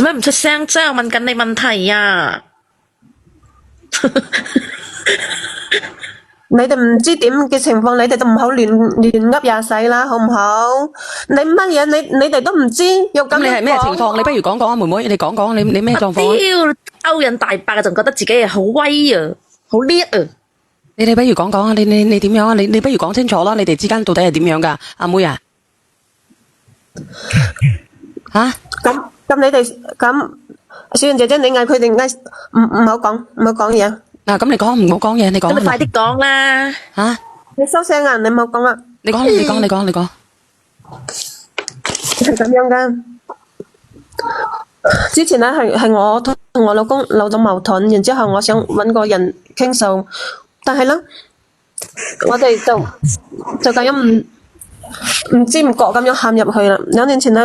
做咩唔出聲啫？我問緊你問題啊！你哋唔知點嘅情況，你哋就唔好亂噏廿世啦，好唔好？你乜嘢？你哋都唔知，又咁咁你係咩情況？你不如講講啊，妹妹，你講講你咩狀況啊？屌，勾引大伯啊，仲覺得自己係好威啊，好叻啊！你不如講講啊，你點樣啊？你不如講清楚啦，你哋之間到底係點樣噶？阿妹啊，吓？咁你哋咁，小燕姐姐，你嗌佢哋唔好講嘢。嗱，咁你講唔好講嘢，你講。咁你快啲講啦！吓？你收聲啊！你唔好講啦。你講。係咁樣噶。之前咧係我同我老公鬧咗矛盾，然之後我想搵個人傾訴，但係咧我哋就咁樣唔知唔覺咁樣陷入去啦。2年前咧，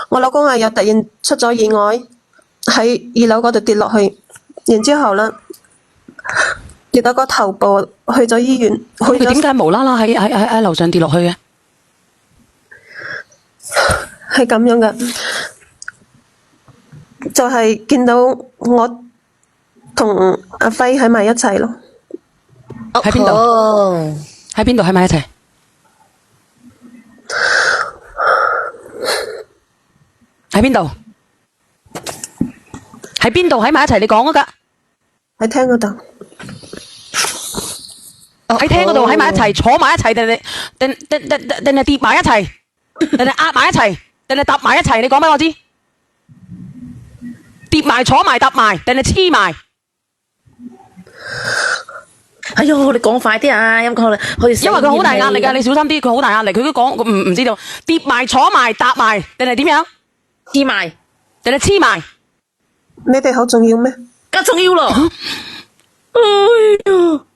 我老公又突然出咗意外，喺2樓嗰度跌落去，然之後咧跌到個頭部，去咗醫院。佢點解無啦啦喺樓上跌落去嘅？係咁樣嘅，就係見到我同阿輝喺埋一齊咯。喺邊度？喺邊度喺埋一齊？喺邊度？喺邊度喺埋一齊？你講啊噶？喺廳嗰度。喺廳嗰度喺埋一齊，坐埋一齊定係跌埋一齊，定係壓埋一齊，定係搭埋一齊？你講俾我知。跌埋、坐埋、搭埋，定係黐埋？哎喲，你講快啲啊！因為佢好大壓力噶，你小心啲。佢好大壓力，佢都講唔知道跌埋、坐埋、搭埋，定係點樣？黐埋，定係黐埋？你哋好重要咩？梗重要咯！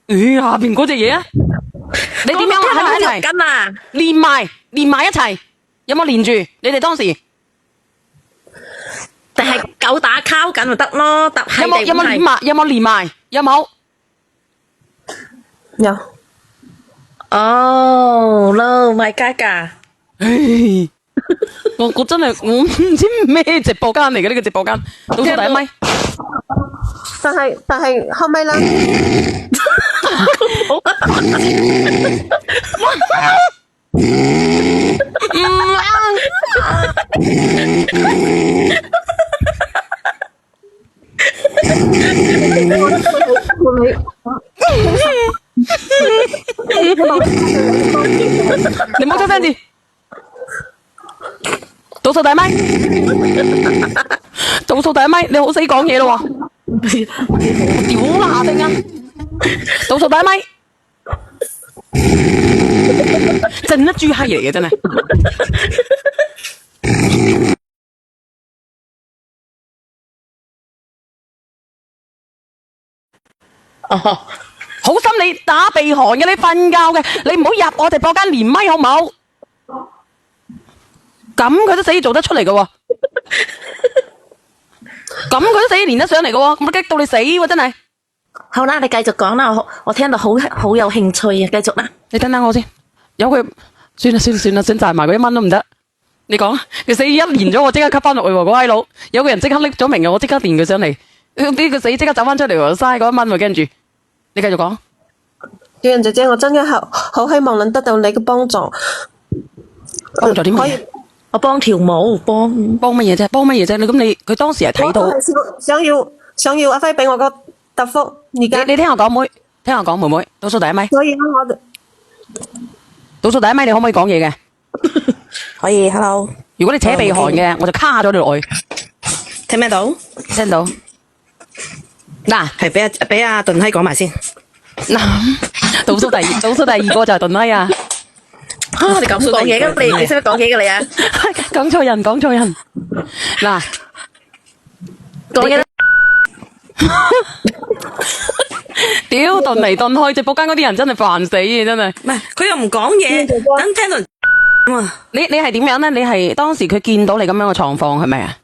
哎呀，下邊嗰隻嘢啊！你點樣喺埋一齊？緊啊！連埋一齊，有冇連住？你哋當時定係狗打交緊咪得咯？有冇連埋？有冇連埋？有冇？有。哦，no my god！我真係我唔知咩直播間嚟嘅呢個直播間，倒數第一咪。但係後尾啦。你唔好出聲字。倒數第一咪，倒數第一咪，你好死講嘢咯喎！屌啦下聲啊！倒數第一咪，真係豬閪嚟嘅真係。哦，好心你打鼻鼾嘅，你瞓覺嘅，你唔好入我直播間連咪好唔好？咁佢都死做得出嚟嘅喎，咁佢都死連得上嚟嘅喎，咁激到你死喎真係。好啦，你繼續講啦，我聽到好有興趣啊，繼續啦。你等等我先，有佢算啦，想賺埋嗰1蚊都唔得。你講，佢死一連咗，我即刻吸翻落去喎，嗰閪佬。有個人即刻拎咗名嘅，我即刻連佢上嚟。呢個死即刻走翻出嚟喎，嘥嗰1蚊喎，跟住你繼續講。小人姐姐，我真係好希望能得到你嘅幫助。幫助點乜嘢？我幫條舞，幫乜嘢啫？幫乜嘢啫？佢當時係睇到，想要阿輝俾我個答覆。而家你聽我講妹，聽我講妹妹，倒數第一咪。所以我倒數第一咪，你可唔可以講嘢嘅？可以 ，hello。如果你扯鼻鼾嘅，我就卡咗你落去。聽咩到？聽到。嗱，係俾阿頓閪講埋先。嗱，倒數第二個就係頓閪啊！你咁講嘢噶，你識唔識講嘢噶你啊？講錯人。嗱，講嘢啦。屌，頓嚟頓去，直播間嗰啲人真係煩死嘅，真係。唔係，佢又唔講嘢，等聽到人你係點樣咧？你係當時佢見到你咁樣嘅狀況係咪啊？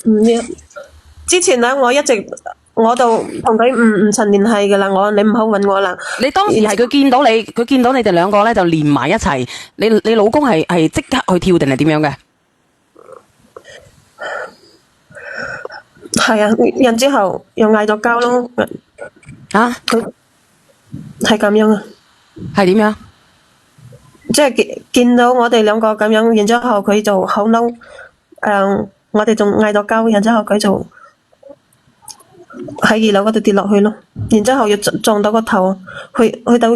唔要。之前咧，我一直我就同佢唔曾聯繫噶啦，你唔好搵我啦。你當時係佢見到你哋兩個咧就連埋一齊，你老公係即刻去跳定係點樣嘅？係啊，然之後又嗌咗交咯。啊，佢係咁樣啊，係點樣？即係見到我哋兩個咁樣，然之後佢就好嬲。我哋仲嗌咗交，然之後佢就喺二樓嗰度跌落去咯。然之後又撞到個頭，去到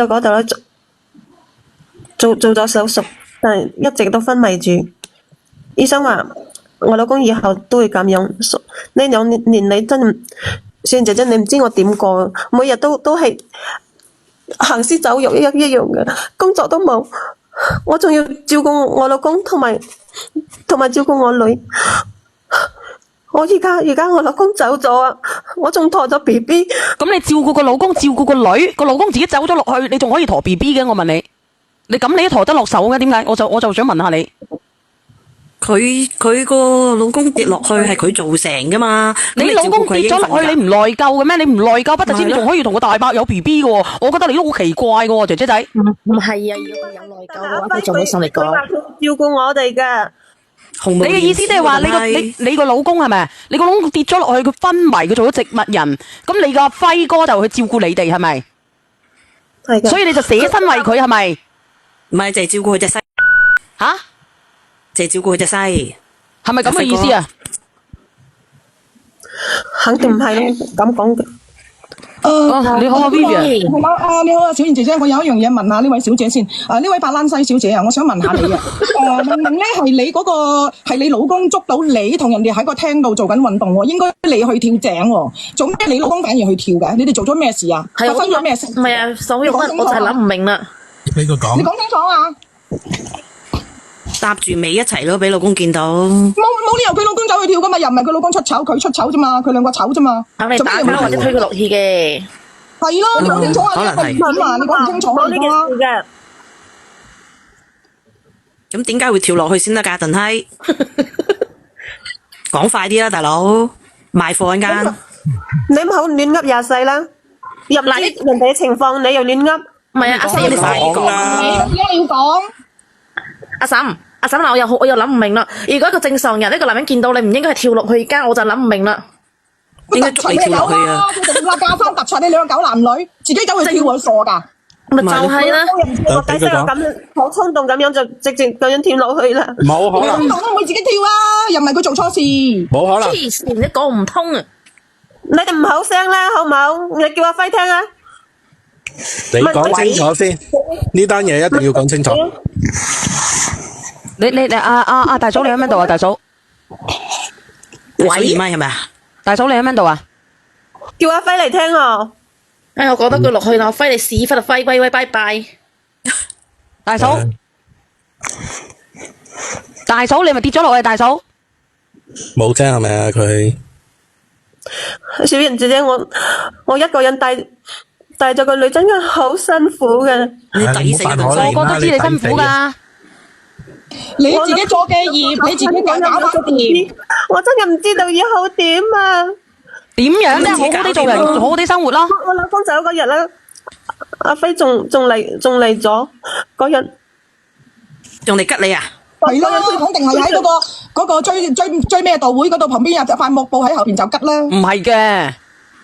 嗰度咧做咗手術，但係一直都昏迷住。醫生話我老公以後都會咁樣。呢2年你真係，小姐姐你唔知我點過，每日都係行屍走肉一樣嘅，工作都冇，我仲要照顧我老公同埋照顧我女。我而家我老公走咗啊，我仲陀咗 BB。咁你照顧個老公，照顧個女，個老公自己走咗落去，你仲可以陀 BB 嘅？我問你，你咁你都陀得落手嘅？點解？我就想問下你。佢個老公跌落去係佢造成噶嘛？你老公跌咗落去，你唔內疚嘅咩？你唔內疚，不特止你仲可以同個大伯有 BB 嘅喎。我覺得你都好奇怪嘅喎，姐姐仔。唔係啊，如果佢有內疚嘅話，佢仲會上嚟講。佢話佢照顧我哋㗎。你嘅意思即係話你個老公係咪？你個老公跌咗落去，佢昏迷，佢做咗植物人。咁你個輝哥就去照顧你哋係咪？係㗎。所以你就捨身為佢係咪？唔係，就係照顧佢隻西。吓？就係照顧佢隻西。係咪咁嘅意思啊？肯定唔係咁講嘅。你好啊 Vivian。係啦，你好啊，小燕姐姐，我有一樣嘢問下呢位小姐先。呢位白蘭西小姐啊，我想問下你啊。明明咧係你嗰個係你老公捉到你同人哋喺個廳度做緊運動喎，應該你去跳井喎，做咩你老公反而去跳嘅？你哋做咗咩事啊？發生咗咩事？唔係啊，所以我就係諗唔明啦。俾佢講。你講清楚啊！搭住尾一齊咯，俾老公見到。冇理由佢老公走去跳噶嘛，又唔係佢老公出醜，佢出醜啫嘛，佢兩個醜啫嘛。肯定打交或者推佢落去嘅。係咯，你講清楚啊！可能係。點啊？你講唔清楚啊！呢件事嘅。咁點解會跳落去先得㗎？鄧閪，講快啲啦，大佬，賣貨一間。你唔好亂噏廿世啦，入嚟人哋嘅情況你又亂噏。唔係啊，阿嬸，你快啲講啦。點解你要講？阿嬸，嗱，我又諗唔明啦。如果一個正常人，一個男人見到你唔應該係跳落去㗎，我就諗唔明啦。點解捉你跳落去啊？佢仲話嫁翻突出你兩個狗男女，自己走去跳，佢傻㗎。咪就係啦。我解釋我咁好衝動咁樣就直接咁樣跳落去啦。冇可能，咁都唔會自己跳啊！又唔係佢做錯事。冇可能。黐線，你講唔通啊！你哋唔好聲啦，好唔好？你叫阿輝聽啊！你講清楚先，呢單嘢一定要講清楚。你阿大嫂你喺邊度啊？大嫂，喂，二米係咪啊？大嫂你喺邊度啊？叫阿輝嚟聽啊！我覺得佢落去啦，我揮你屎忽就揮，喂，拜拜。大嫂，大嫂你咪跌咗落去，大嫂。冇啫係咪啊佢？小妍姐姐，我一個人帶咗個女真係好辛苦嘅。你抵死嘅東西。個個都知你辛苦㗎。你自己做嘅業，你自己搞搞掂。我真係唔知道以後點啊！點樣咧？好好地做人，好好地生活咯。我老公走嗰日啦，阿輝仲嚟咗嗰日，仲嚟吉你啊？係啦，肯定係喺嗰個追咩道會嗰度旁邊有塊幕布喺後邊就吉啦。唔係嘅，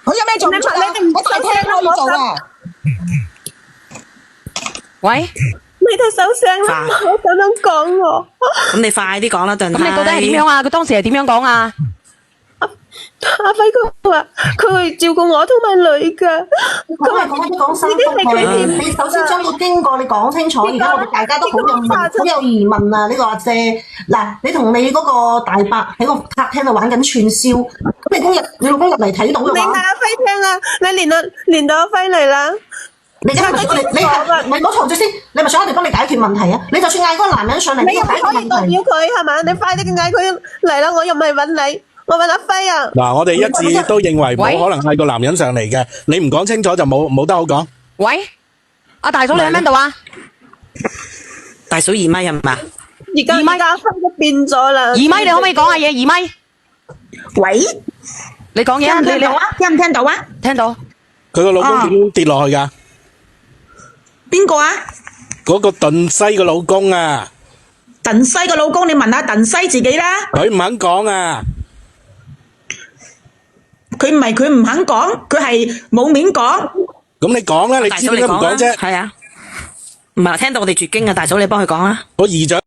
佢有咩做唔出啊？你哋唔我聽可以做啊！喂，你哋收聲啦，唔好咁樣講我。咁你快啲講啦，鄧太。咁你到底係點樣啊？佢當時係點樣講啊？阿輝佢話佢會照顧我同埋女噶，佢話講心呢啲係佢點？你首先將個經過你講清楚，而家我哋大家都好有疑問啊！呢個阿姐，嗱，你同你嗰個大伯喺個客廳度玩緊串燒，咁你老公入嚟睇到嘅話，你嗌阿輝聽啊！你連到阿輝嚟啦！你而家你唔好嘈住先，你咪想我哋幫你解決問題啊！你就算嗌嗰個男人上嚟，你又解決可以代問題。表佢係嘛？你快啲嗌佢嚟啦！我又唔係揾你，我揾阿輝啊！嗱，我哋一致都認為冇可能係個男人上嚟嘅，你唔講清楚就冇得好講。喂，阿大嫂你喺邊度啊？大嫂二米係嘛？而家阿輝都變咗啦。二米你可唔可以講下嘢？二米，喂，你講嘢啊！你聽唔聽到啊？聽到？佢個老公點跌落去㗎？邊個啊？嗰個頓西個老公啊！鄧西個老公，你問下鄧西自己啦。佢唔肯講啊！佢唔係佢唔肯講，佢係冇面講。咁你講啦，你知點解唔講啫？係啊，唔係聽到我哋絕經啊，大嫂你幫佢講啊。我姨丈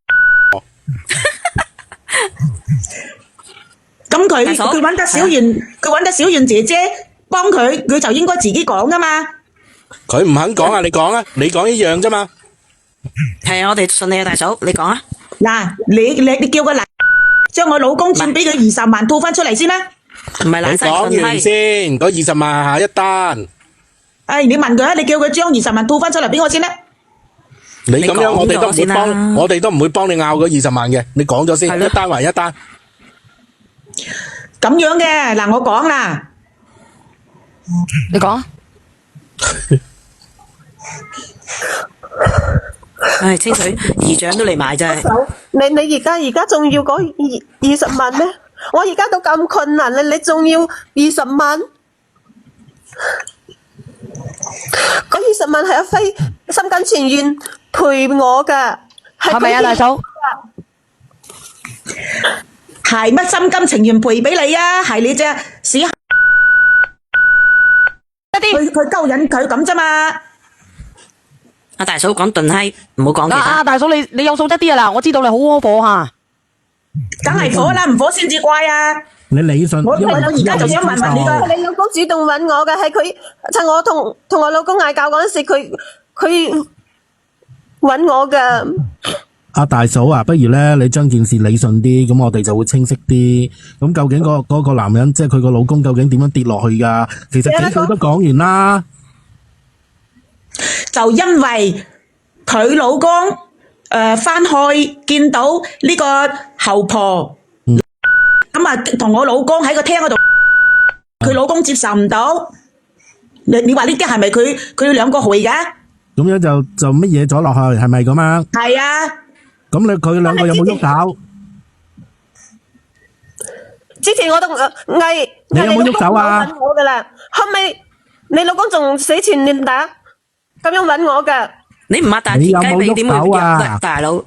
咁佢大嫂佢揾得小圓，佢揾得小圓姐姐幫佢，佢就應該自己講噶嘛。佢唔肯講啊，你講啊，你講一樣啫嘛。係啊，我哋信你啊，大嫂，你講啊。嗱，你叫個男將我老公轉俾佢20萬吐翻出嚟先啦。唔係你懶西講完頓閪，先，嗰20萬下一單。你問佢啊，你叫佢將20萬吐翻出嚟俾我先啦。你咁樣我哋都唔會你講咗先啦幫，我哋都唔會幫你拗嗰20萬嘅。你講咗先，係咯一單還一單。咁樣嘅，嗱我講啦，你講啊。唉，清水姨丈都嚟埋真係。你而家仲要嗰20萬咩？我而家都咁困難啦，你仲要20萬？嗰20萬係阿輝心甘情願賠我噶，係咪啊，大嫂？係乜心甘情願賠俾你啊？係你隻屎，一啲佢勾引佢咁啫嘛。阿大嫂講頓閪，唔好講其他。大嫂你有素質啲啊嗱，我知道你好窩火吓。梗係火啦，唔火先至怪啊！你理順，因為我而家就想問問你個係你老公主動揾我嘅，係佢趁我同我老公嗌交嗰陣時，佢揾我噶。阿大嫂啊，不如咧你將件事理順啲，咁我哋就會清晰啲。咁究竟嗰個男人，即係佢個老公，究竟點樣跌落去噶？其實幾句都講完啦。就因為佢老公翻去見到呢個後婆，咁啊同我老公喺個廳嗰度，佢老公接受唔到。你話呢啲係咪佢兩個會噶？咁樣就乜嘢咗落去，係咪咁啊？係啊，咁佢兩個有冇喐手？之前我都嗌你有冇喐手啊？揾我噶啦，後尾你老公仲死纏爛打，咁樣揾我噶。你唔擘大田雞髀點會入啊得大佬？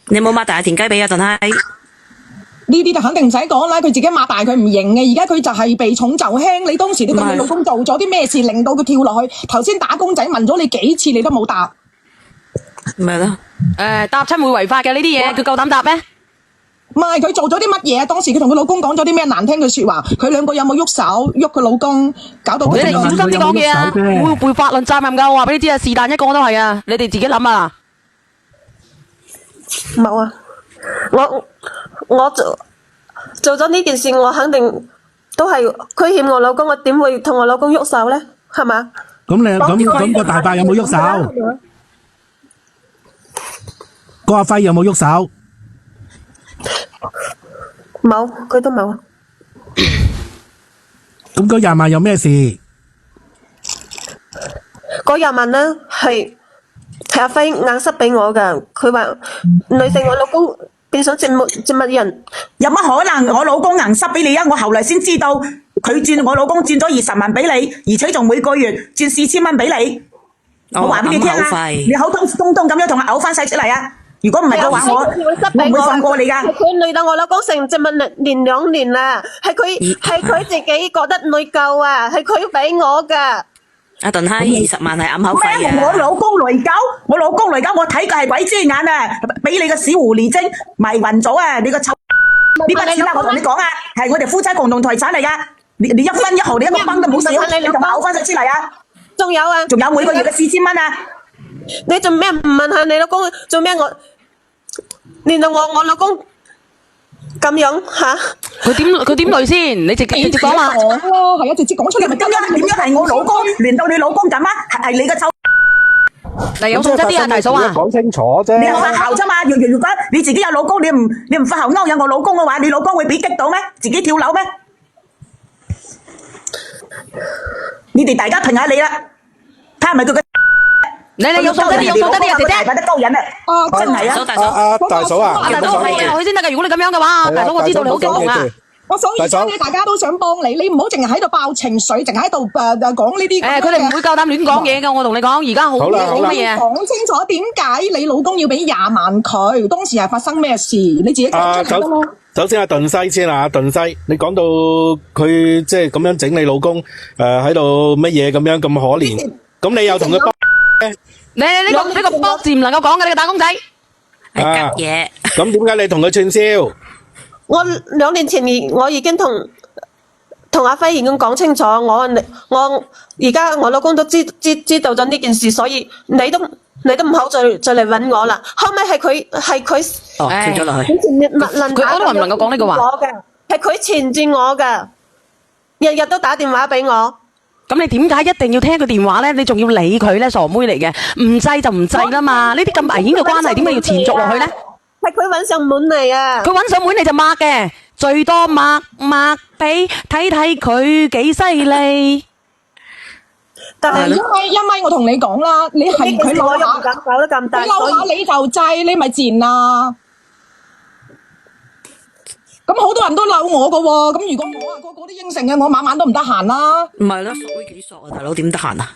你有冇擘大田雞髀啊？頓閪！呢啲就肯定唔使講啦，佢自己擘大佢唔認嘅，而家佢就係避重就輕。你當時你對你老公做咗啲咩事，令到佢跳落去？頭先打工仔問咗你幾次，你都冇答。咪咯，答親會違法嘅呢啲嘢，佢夠膽答咩？唔係佢做咗啲乜嘢啊？當時佢同佢老公講咗啲咩難聽嘅說話？佢兩個有冇喐手喐佢老公，搞到佢你哋小心啲講嘢啊！會背法律責任㗎，我話俾你知啊，是但一個都係啊，你哋自己諗啊！冇啊，我做咗呢件事，我肯定都係虧欠我老公，我點會同我老公喐手咧？係嘛？咁個大伯有冇喐手？個阿輝有冇喐手？冇，佢都冇。咁嗰20萬有咩事？嗰20萬咧係阿輝硬塞俾我噶，佢話女性我老公變成植物人。有乜可能？我老公硬塞俾你啊！我後來先知道我老公轉咗20萬俾你，而且仲每個月轉4000蚊俾你。我話俾你聽啊，你口通通咁樣同我嘔翻晒出嚟啊！如果唔係嘅話，我唔會放過你噶。係佢累到我老公成植物人2年啦，係佢自己覺得內疚啊，係佢俾我噶。阿頓閪20萬係揞口費咩？啊！我老公雷狗，我睇佢係鬼遮眼啊！俾你個小狐狸精迷暈咗啊！你個臭呢筆錢啦，我同你講啊，係我哋夫妻共同財產嚟噶。你一分一毫，你一個蚊都冇少，你同我嘔翻晒出嚟啊！仲有啊，仲有每個月嘅4000蚊啊！你做咩唔問下你老公做咩？令到我老公咁樣吓？佢點累先？你直接講啦。講咯，係啊，直接講出嚟咪得啦。點樣係我老公，連到你老公咁啊？係你個臭，嗱，有素質啲啊，大嫂啊！講清楚啫。你發姣啫嘛？如果你自己有老公，你唔發姣勾引我老公嘅話，你老公會俾激到咩？自己跳樓咩？你哋大家評下你啦，睇下係咪佢嘅。你有素質啲啊，姐姐。大家都勾引啊！真係啊！大嫂，大嫂啊，大嫂係落去先得㗎，如果你咁樣嘅話，大嫂我知道你好激動啊。所以而家咧，大家都想幫你，你唔好淨係喺度爆情緒，淨係喺度講呢啲。佢哋唔會夠膽亂講嘢㗎，我同你講，而家好乜嘢？講清楚點解你老公要俾20萬佢？當時係發生咩事？你自己講出嚟得咯。首先阿頓西先啦，阿頓西，你講到佢即係咁樣整你老公，喺度乜嘢咁樣咁可憐，咁你又同佢搏你呢個波字唔能夠講嘅，你個打工仔。啊？吉嘢，咁點解你同佢串燒？我2年前我已經同阿輝已經講清楚，我而家我老公都知道咗呢件事，所以你都唔好再嚟揾我啦。後尾係佢哦，跳咗落去。佢我都話唔能夠講呢句話。係佢纏住我噶，日日都打電話俾我。咁你點解一定要聽佢電話咧？你仲要理佢咧？傻妹嚟嘅，唔制就唔制啦嘛！呢啲咁危險嘅關係，點解要持續落去咧？係佢揾上門嚟啊！佢揾上門你就抹嘅，最多抹俾睇睇佢幾犀利。但係因為我同你講啦，你係佢我又唔嬲下，敢搞得咁大，佢嬲下你就制，你咪賤啦。咁好多人都嬲我噶喎，咁如果我個個都應承嘅，我晚晚都唔得閒啦。唔係啦，索會幾索啊，大佬點得閒啊？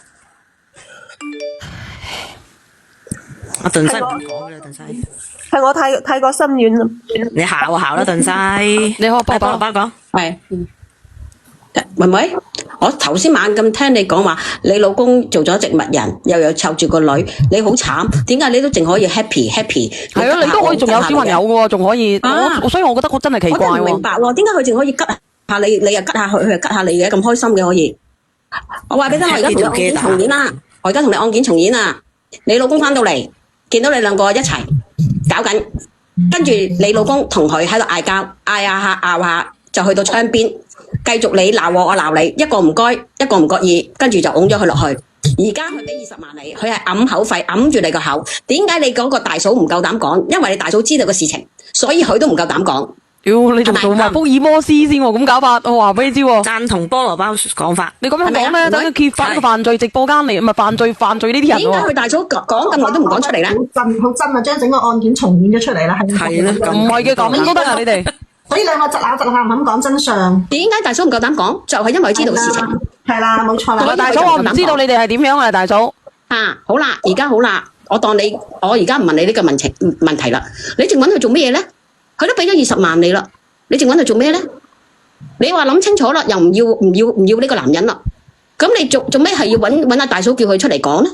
阿頓西唔講嘅啦，頓西。係我太過心軟啦。你考啊考啦，頓西。你好，包講。係，妹妹，我頭先猛咁聽你講話，你老公做咗植物人，又有湊住個女，你好慘，點解你都淨可以 happy？係啊，你都可以仲有小朋友嘅喎，仲可以。所以我覺得我真係奇怪喎。我真係唔明白喎，點解佢淨可以吉下你，你又吉下佢，佢又吉下你嘅，咁開心嘅可以？我話俾你聽，我而家同你案件重演啦，我而家同你案件重演啦。你老公翻到嚟，見到你兩個一齊搞緊，跟住你老公同佢喺度嗌交，嗌下就去到窗邊，繼續你鬧我鬧你，一個唔該，一個唔覺意，跟住就拱咗佢落去。而家佢俾20萬你，佢係揞口費，揞住你個口。點解你嗰個大嫂唔夠膽講？因為你大嫂知道個事情，所以佢都唔夠膽講。屌，你仲做埋福爾摩斯先喎，咁搞法，我話俾你知喎。贊同菠蘿包講法。你咁樣講咧，等佢揭發呢個犯罪直播間嚟，唔係犯罪呢啲人喎。點解佢大嫂講咁耐都唔講出嚟咧？好真啊！將整個案件重演咗出嚟啦，係啦，唔係嘅，咁都得啊，你哋。所以兩個窒下唔肯講真相。點解大嫂唔夠膽講？就係因為知道事情。係啦，冇錯啦。同埋大嫂，我唔知道你哋係點樣啊，大嫂。好啦，而家好啦，我而家唔問你呢個問題啦。你仲揾佢做咩嘢咧？佢都俾咗20萬你啦，你仲揾佢做咩咧？你話諗清楚啦，又唔要呢個男人啦。咁你做咩係要揾阿大嫂叫佢出嚟講咧？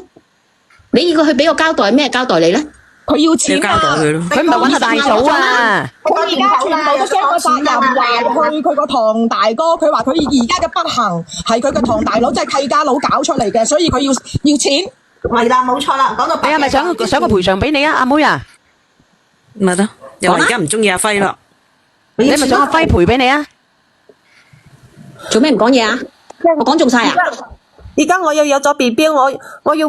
你要佢去俾個交代，咩交代你咧？佢要錢交代佢咯。佢唔係揾阿大嫂啊。佢而家全部都將個責任話去佢個堂大哥，佢話佢而家嘅不幸係佢個堂大佬即係契家佬搞出嚟嘅，所以佢要錢。係啦，冇錯啦，講到你係咪想個賠償俾你啊，阿妹啊？咪得，又話而家唔中意阿輝咯。你咪想阿輝賠俾你啊？做咩唔講嘢啊？我講中晒啊！而家我又有咗 BB， 我要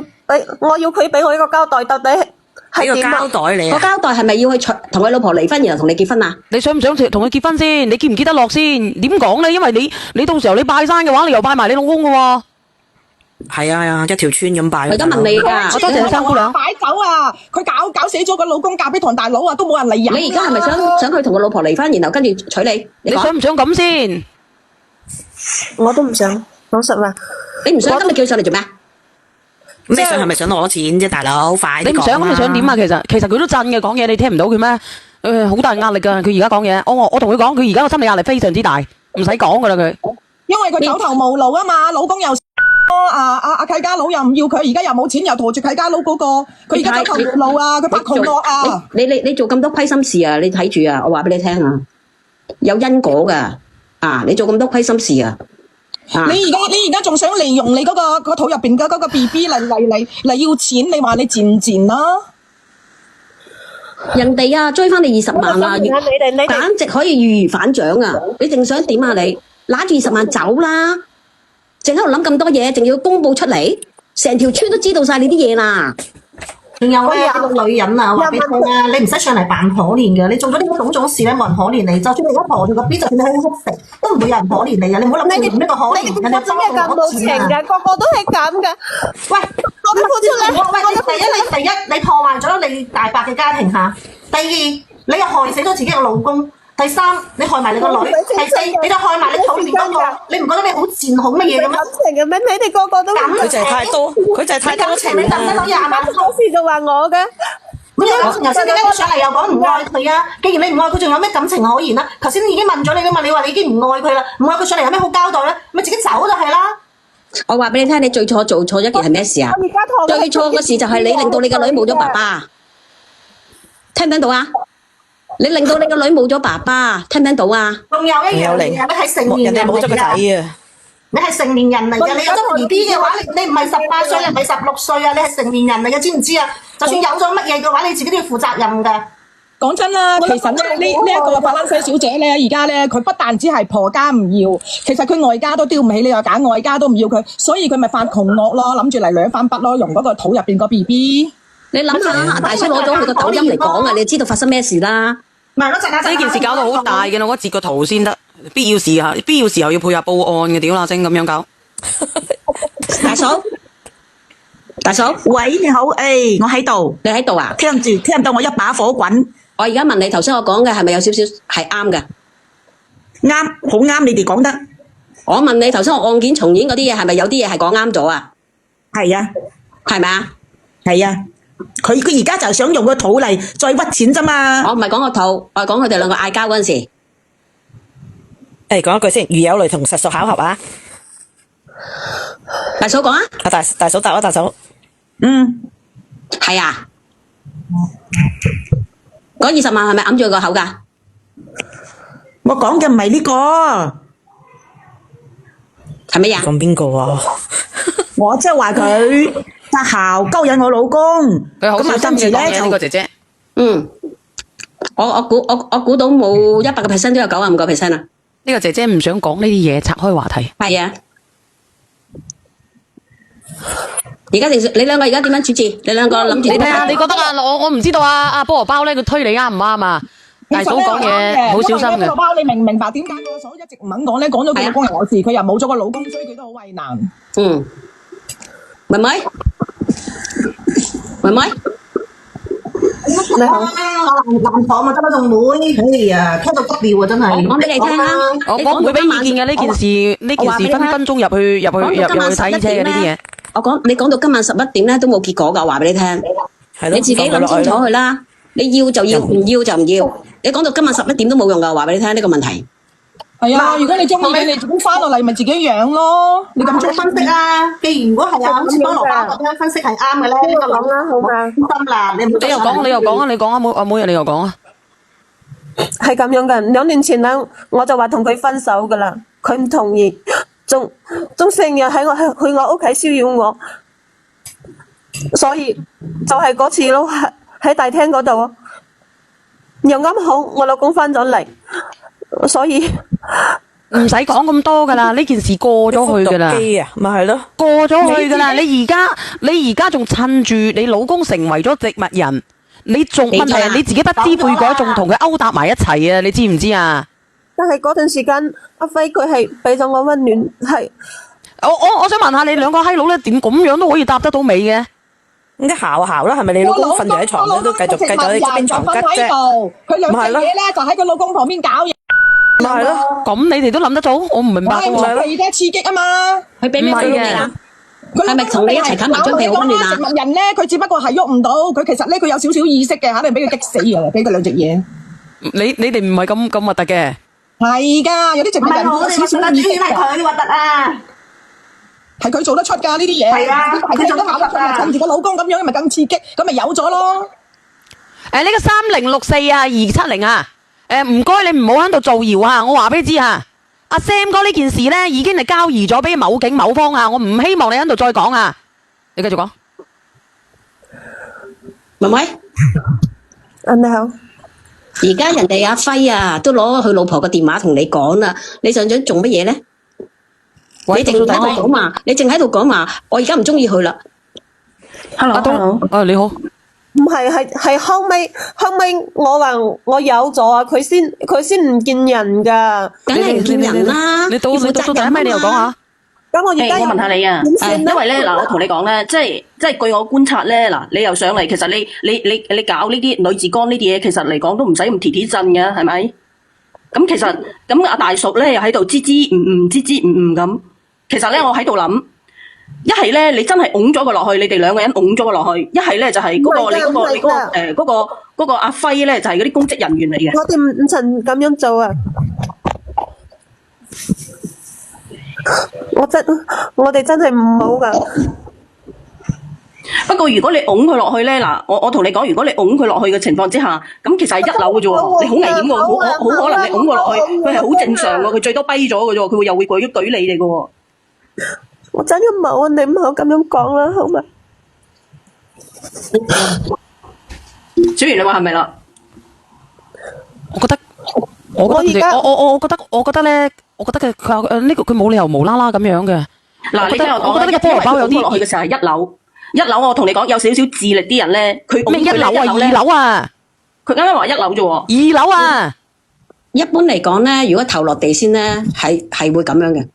佢俾我一個交代，到底係點啊？個交代你啊？個交代係咪要去同佢老婆離婚，然後同你結婚啊？你想唔想同佢結婚先？你結唔結得落先？點講咧？因為你到時候你拜山嘅話，你又拜埋你老公嘅喎。係啊，一條村咁拜。我而家問你㗎，我多謝你三姑娘。擺酒啊！佢搞死咗個老公，嫁俾唐大佬啊，都冇人嚟飲。你而家係咪想佢同個老婆離婚，然後跟住娶你？你想唔想咁先？我都唔想，講實話。你唔想，咁你叫佢上嚟做咩？咁你想係咪想攞錢啫，大佬？快啲講啦！你唔想咁你想點啊？其實佢都震嘅講嘢，你聽唔到佢咩？好大壓力㗎，佢而家講嘢。我同佢講，佢而家個心理壓力非常之大，唔使講㗎啦佢。因為佢走投無路啊嘛，老公又阿契家佬又唔要佢，而家又冇錢，又馱住契家佬嗰個，佢而家走投無路啊，佢白窮落啊！你做咁多虧心事啊！你睇住啊！我話俾你聽啊，有因果㗎啊！你做咁多虧心事啊！你而家仲想利用你嗰個肚入邊嘅嗰個 BB 嚟要錢？你話你賤唔賤啦？人哋啊追翻你20萬啊，簡直可以易如反掌啊！你淨想點啊你？拿住20萬走啦！淨喺度諗咁多嘢，淨要公佈出嚟，成條村都知道晒你啲嘢啦！仲有咧，個女人啊，話俾你聽啊，你唔使上嚟扮可憐嘅，你做咗呢種種事咧，冇人可憐你。就算你而家婆住個 B，就算你喺屋食，都唔會有人可憐你嘅。你唔好諗住用呢個可憐，人哋真係咁冇情嘅，個個都係咁嘅。喂，我付出嚟，喂，第一，你破壞咗你大伯嘅家庭嚇；第二，你又害死咗自己嘅老公。第三，你害埋你個女；第四，你就害埋你肚裏邊嗰個。你唔覺得你好賤好乜嘢嘅咩？感情嘅咩？你哋個個都佢就係太多，佢就係太多情。你得唔得攞20萬？好事就話我嘅。咁有感情頭先點解佢上嚟又講唔愛佢啊？既然你唔愛佢，仲有咩感情可言啊？頭先已經問咗你啦嘛，你話你已經唔愛佢啦，唔愛佢上嚟有咩好交代咧？咪自己走就係啦。我話俾你聽，你最錯做錯一件係咩事啊？最錯嘅事就係你令到你個女冇咗爸爸，聽唔聽到啊？你令到你個女冇咗爸爸，聽唔聽到啊？仲有一樣嘢，你係成年人嚟㗎。你係成年人嚟嘅，你有咗 BB 嘅話，你唔係18歲，你唔係16歲啊，你係成年人嚟嘅，知唔知啊？就算有咗乜嘢嘅話，你自己都要負責任㗎。講真啦，其實咧呢一個法蘭西小姐咧，而家咧佢不但只係婆家唔要，其實佢外家都丟唔起，你又揀外家都唔要佢，所以佢咪發窮惡咯，諗住嚟兩番筆咯，用嗰個肚入邊個 BB。你諗下，大叔攞咗佢個抖音嚟講啊，你就知道發生咩事啦。咪咯，呢件事搞到好大嘅，我截個圖先得。必要時候要配合報案嘅，屌啦精咁樣搞。大嫂，喂，你好，我喺度，你喺度啊？聽唔到我一把火滾。我而家問你，頭先我講嘅係咪有少少係啱嘅？啱，好啱，你哋講得。我問你，頭先我案件重演嗰啲嘢係咪有啲嘢係講啱咗啊？係啊，係咪啊？係啊，佢而家就想用個肚嚟再屈錢啫嘛。我唔係講個肚，我係講佢哋兩個嗌交嗰陣時。講一句先，如有雷同，實屬巧合啊！大嫂講啊！大嫂答啊，大嫂。係啊。嗰20萬係咪揞住個口㗎？我講嘅唔係呢個，係乜嘢？講邊個啊？我即係話佢發姣勾引我老公，佢好小心嘅講嘢呢個姐姐。我估到冇100%都有95%啊！呢個姐姐唔想講呢啲嘢，拆開話題。係啊。而家你兩個而家點樣處置？你兩個諗住你睇下，你覺得啊？我唔知道啊！阿菠蘿包咧，佢推你啱唔啱啊？大嫂講嘢好小心嘅。菠蘿包，你明唔明白點解我嫂一直唔肯講咧？講咗佢老公係我事，佢又冇咗個老公，所以佢都好為難。妹妹，你好，難講啊，真係仲妹，哎呀，聽到急尿啊，真係。講俾你聽啦，我唔會俾意見嘅呢件事，分分鐘入去睇車嘅呢啲嘢。你講到今晚11點咧都冇結果噶，話俾你聽。你自己諗清楚佢啦。你要就要，唔要就唔要。你講到今晚11點都冇用噶，話俾你聽呢個問題。係啊，如果你中意嘅，你自己翻落嚟咪自己養咯。你咁做分析啊？既然如果係啊，好似菠蘿包咁樣分析係啱嘅咧，呢個諗啦，好嘛？心啦，你又講啊，你講啊，阿妹你又講啊。係咁樣嘅，2年前咧，我就話同佢分手噶啦，佢唔同意，仲成日去我屋企騷擾我，所以就係嗰次咯，喺大廳嗰度，又啱好我老公翻咗嚟，所以唔使講咁多噶啦，呢件事過咗去噶啦，咪係咯，過咗去噶啦。你而家仲趁住你老公成為咗植物人，你仲問題係你自己不知悔改，仲同佢勾搭埋一齊啊！你知唔知啊？但係嗰段時間，阿輝佢係俾咗我溫暖，係我想問下你兩個閪佬咧，點咁樣都可以搭得到尾嘅？咁啲姣啦，係咪你老公瞓住喺床咧都繼續喺邊床吉啫？佢兩隻嘢咧就喺佢老公旁邊搞嘢，咪係咯？咁你哋都諗得到？我唔明白嘅喎。係嘅刺激啊嘛！佢俾咩俾你啊？係咪同你一齊冚埋張被好溫暖啊？植物人咧，佢只不過係喐唔到，佢其實咧佢有少少意識嘅，肯定俾佢激死啊！俾佢兩隻嘢。你哋唔係咁核突嘅。係噶，有啲植物人我哋少少意識係佢核突啊！係佢做得出㗎呢啲嘢。係啊，係佢做得出㗎。趁住個老公咁樣，咪更刺激，咁咪有咗咯。呢個3064啊270啊，唔該你唔好喺度造謠啊！我話俾你知啊，阿 Sam 哥呢件事咧已經係交移咗俾某警某方啊，我唔希望你喺度再講啊！你繼續講。妹妹，你好。而家人哋阿輝啊，都攞佢老婆嘅電話同你講啦，你想做乜嘢咧？你淨喺度講話，我而家唔中意佢啦。Hello，你好。唔係後尾我話我有咗啊，佢先唔見人噶。梗係唔見人啦。你到第咩？你又講下。咁我而家我問下你啊，因為咧嗱，我同你講咧，即係據我觀察咧，嗱，你又上嚟，其實你搞呢啲女子幹呢啲嘢，其實嚟講都唔使咁鐵震嘅，係咪？咁其實咁阿大叔咧又喺度支支吾吾咁，其實咧我喺度諗，一係咧，你真係拱咗佢落去，你哋兩個人拱咗佢落去；一係咧就係嗰個你嗰個阿輝咧，就係嗰啲公職人員嚟嘅。我哋唔曾咁樣做啊！我哋真係唔好噶。不過如果你拱佢落去咧，嗱，我同你講，如果你拱佢落去嘅情況之下，咁其實係一樓嘅啫喎，你好危險喎，好可能你拱佢落去，佢係好正常喎，佢最多跛咗嘅啫喎，佢又會舉你哋嘅喎。我真係冇啊！你唔好咁樣講啦，好嘛？小圓，你話係咪啦？我覺得咧，我覺得佢呢個佢冇理由無啦啦咁樣嘅。嗱，你聽我講，我覺得呢個菠蘿包有啲落去嘅時候係一樓。一樓我同你講，有少少智力啲人咧，佢咩一樓啊？二樓啊？佢啱啱話一樓啫喎。二樓啊？一般嚟講咧，如果頭落地先咧，係會咁樣嘅。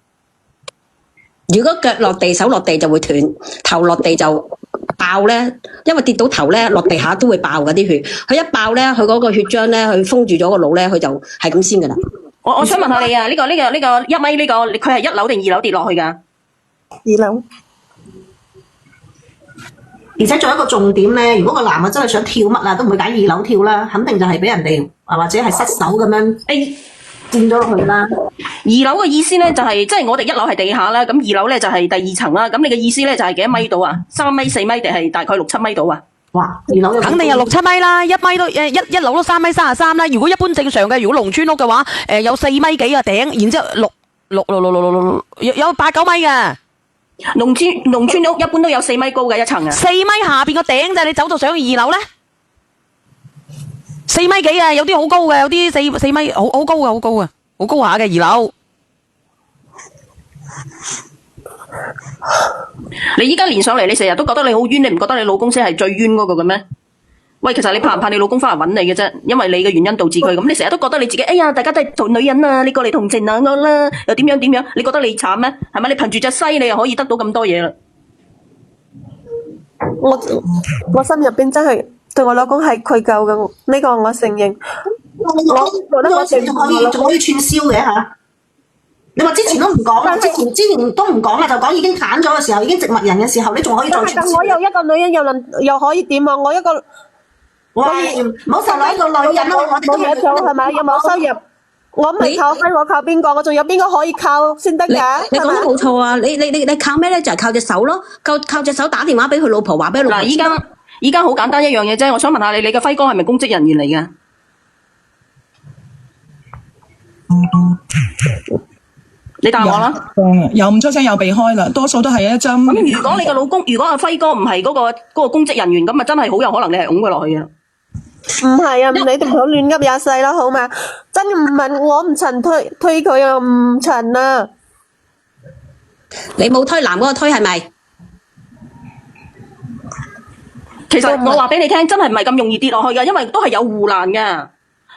如果腳落地、手落地就會斷，頭落地就爆咧，因為跌到頭咧，落地下都會爆嗰啲血。佢一爆咧，佢嗰個血漿咧，佢封住咗個腦咧，佢就係咁先噶啦。我想問下你啊，呢個1米呢個，佢係1樓定2樓跌落去㗎？2樓。而且仲有一個重點咧，如果個男嘅真係想跳乜啊，都唔會揀2樓跳啦，肯定就係俾人哋或者係失手咁樣佔咗落去啦。2樓嘅意思咧就係、即係我哋1樓係地下啦，咁2樓咧就係第2層啦。咁你嘅意思咧就係幾多米度啊？3米、4米定係大概6、7米度啊？哇！2樓肯定有6、7米啦，一米都一樓都3米33啦。如果一般正常嘅，如果農村屋嘅話，有4米幾嘅頂，然之後六有8、9米嘅。農村屋一般都有4米高嘅一層啊。4米下邊個頂就係你走到上去2樓咧，4米幾啊？有啲好高嘅，有啲4米好高嘅，好高嘅，好高下嘅2樓。你依家連上嚟，你成日都覺得你好冤，你唔覺得你老公先係最冤嗰個嘅咩？喂，其實你怕唔怕你老公翻嚟揾你嘅啫？因為你嘅原因導致佢咁，你成日都覺得你自己，哎呀，大家都係做女人啊，你過嚟同情下我啦，又點樣？你覺得你慘咩？係咪？你憑住隻西，你又可以得到咁多嘢啦？我心入邊真係對我老公係愧疚嘅，呢個我承認。我覺得我仲可以串燒嘅嚇。你話之前都唔講啦，之前都唔講啦，就講已經攤咗嘅時候，已經植物人嘅時候，你仲可以再串燒。我有一個女人又可以點啊？我一個。唔好受落一個女人咯，我哋冇嘢做係咪？有冇收入？我唔係靠輝，我靠邊個？我仲有邊個可以靠先得㗎？你講得冇錯啊！你靠咩咧？就係靠隻手咯，靠隻手打電話俾佢老婆，話俾佢老婆。嗱，依家好簡單一樣嘢啫。我想問下你嘅輝哥係咪公職人員嚟㗎？你答我啦。又唔出聲又避開啦，多數都係一針。咁如果你個老公，如果阿輝哥唔係嗰個公職人員，咁啊真係好有可能你係拱佢落去嘅。唔係啊，你哋唔好亂噏廿世啦，好嘛？真唔係我唔曾推佢啊，唔曾啊。你冇推男嗰個推係咪？其實我話俾你聽，真係唔係咁容易跌落去㗎，因為都係有護欄㗎。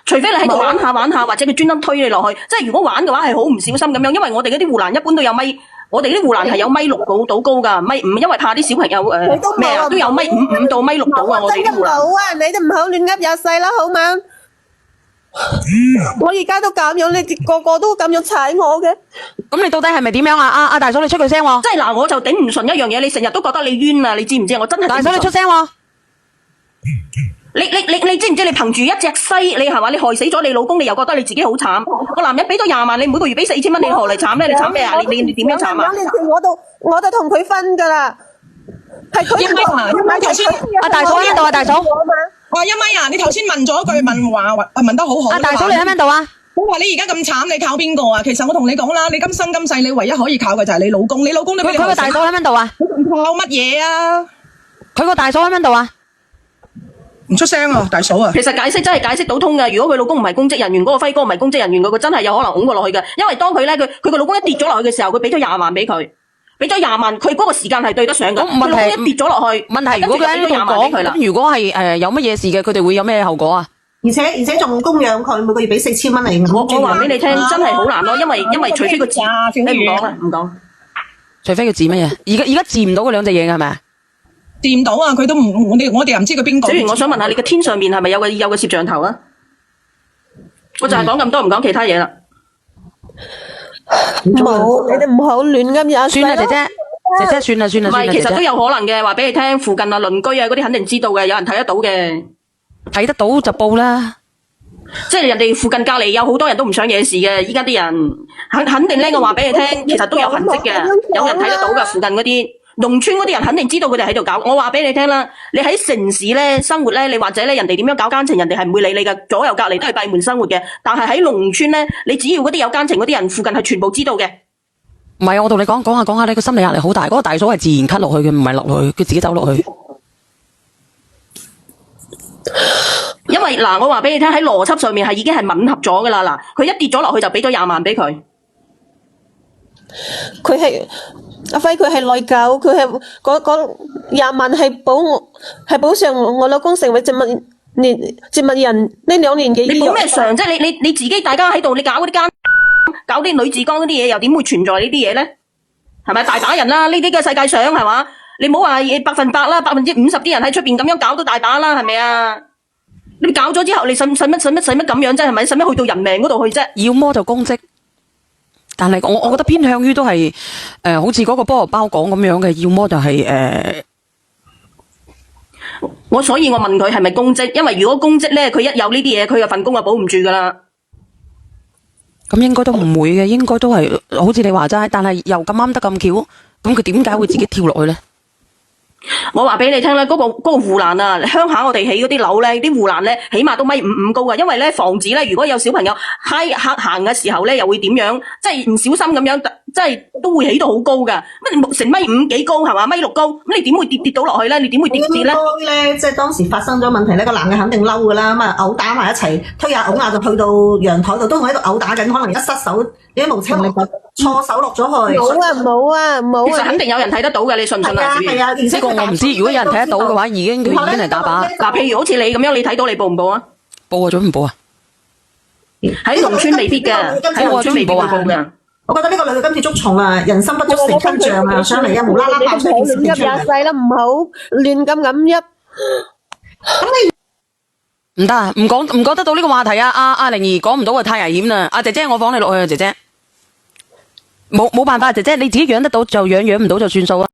除非你喺度玩下，或者佢專登推你落去。即係如果玩嘅話係好唔小心咁樣，因為我哋嗰啲護欄一般都有米。我哋啲護欄係有1.6米到高㗎，米5，因為怕啲小朋友咩啊，都有1.5米到1.6米到啊！我哋啲護欄。冇啊！你哋唔好亂噏廿世啦，好嘛？我而家都咁樣，你哋個個都咁樣踩我嘅。咁你到底係咪點樣啊？阿大嫂你出句聲喎！即係嗱，我就頂唔順一樣嘢，你成日都覺得你冤啊！你知唔知啊？我真係大嫂你出聲喎！你知唔知？你憑住一隻西，你係話你害死咗你老公，你又覺得你自己好慘。個男人俾咗20萬，你每個月俾4000蚊，你何嚟慘咧？你慘咩啊？你點樣慘啊？我就同佢分噶啦，係佢頭先阿大嫂喺邊度啊？大嫂，哇，1米啊！你頭先問咗句問話，問得好好。阿大嫂你喺邊度啊？我話你而家咁慘，你靠邊個啊？其實我同你講啦，你今生今世你唯一可以靠嘅就係你老公，你老公都俾你害死。佢個大嫂喺邊度啊？靠乜嘢啊？佢個大嫂喺邊度啊？唔出聲啊，大嫂啊！其實解釋真係解釋到通㗎。如果佢老公唔係公職人員，嗰個輝哥唔係公職人員，佢真係有可能拱過落去嘅。因為當佢咧，佢個老公一跌咗落去嘅時候，佢俾咗20萬俾佢，俾咗20萬，佢嗰個時間係對得上嘅。佢老公一跌咗落去，問題如果佢喺呢度講，咁如果係有乜嘢事嘅，佢哋會有咩後果啊？而且仲供養佢，每個月俾4000蚊你。我話俾你聽，真係好難咯，因為除非佢治，你唔講啦，唔講。除非佢治乜嘢？而家治唔到嗰兩隻嘢嘅係咪啊？掂到啊！佢都唔，我哋又唔知佢邊個。小圓，我想問下你嘅天上面係咪有個攝像頭啊？我就係講咁多，唔講其他嘢啦。冇，你哋唔好亂咁樣。算啦，姐姐，姐姐算啦算啦唔係，算啦，其實都姐姐有可能嘅，話俾你聽，附近啊、鄰居啊嗰啲肯定知道嘅，有人睇得到嘅。睇得到就報啦。即係人哋附近隔離有好多人都唔想惹事嘅，依家啲人肯定咧，我話俾你聽，其實都有痕跡嘅，有人睇得到嘅，附近嗰啲農村嗰啲人肯定知道佢哋喺度搞。我話俾你聽啦，你喺城市咧生活咧，你或者咧人哋點樣搞奸情，人哋係唔會理你嘅，左右隔離都係閉門生活嘅。但係喺農村咧，你只要嗰啲有奸情嗰啲人，附近係全部知道嘅。唔係，我同你講下，你個心理壓力好大。嗰個大嫂係自然咳落去嘅，唔係落落去，佢自己走落去。因為嗱，我話俾你聽，喺邏輯上面係已經係吻合咗噶啦。嗱，佢一跌咗落去就俾咗20萬俾佢。佢係阿輝，佢係內疚，佢係嗰20萬係補償我老公成為植物人呢2年嘅醫藥。你補咩償啫？你自己大家喺度，你搞嗰啲奸，搞啲女子江嗰啲嘢，又點會存在呢啲嘢咧？係咪大把人啦？呢啲嘅世界上係嘛？你唔好話100%啦，50%啲人喺出邊咁樣搞都大把啦，係咪啊？你搞咗之後，你使乜咁樣啫？係咪？使乜去到人命嗰度去啫？要麼就公職，但係我覺得偏向於都係好似嗰個菠蘿包講咁樣嘅，要麼就係所以我問佢係咪公職？因為如果公職咧，佢一有呢啲嘢，佢嘅份工就保唔住噶啦。咁應該都唔會嘅，應該都係好似你話齋，但係又咁啱得咁巧，咁佢點解會自己跳落去咧？我話俾你聽啦，嗰個護欄啊，鄉下我哋起嗰啲樓咧，啲護欄咧起碼都1.55米高噶，因為咧防止咧如果有小朋友行嘅時候咧，又會點樣？即係唔小心咁樣，即係都會起到好高噶。乜成1.5米幾高係嘛？1.6米高，咁你點會跌到落去咧？你點會跌咧？咧，即係當時發生咗問題咧，個男嘅肯定嬲噶啦，咁啊毆打埋一齊，推下拱下就去到陽台度，都喺度毆打緊，可能一失手，你都無情力錯手落咗去。冇啊！其實肯定有人睇得到嘅，你信唔信啊？係啊，呢個我唔知，如果有人睇得到嘅話，已經係打靶。嗱，譬如好似你咁樣，你睇到你報唔報啊？報啊，做唔報啊？喺農村未必嘅，喺農村未必會報嘅。我覺得呢個女嘅今次捉蟲啊，人心不足蛇吞象啊，上嚟啊無啦啦爆出件事出嚟。廿世啦，唔好亂咁噏。唔得啊，唔講得到呢個話題啊！阿玲兒講唔到啊，太危險啦！阿姐姐，我放你落去啊，姐姐。冇辦法，姐姐你自己養得到就養，養唔到就算數啊。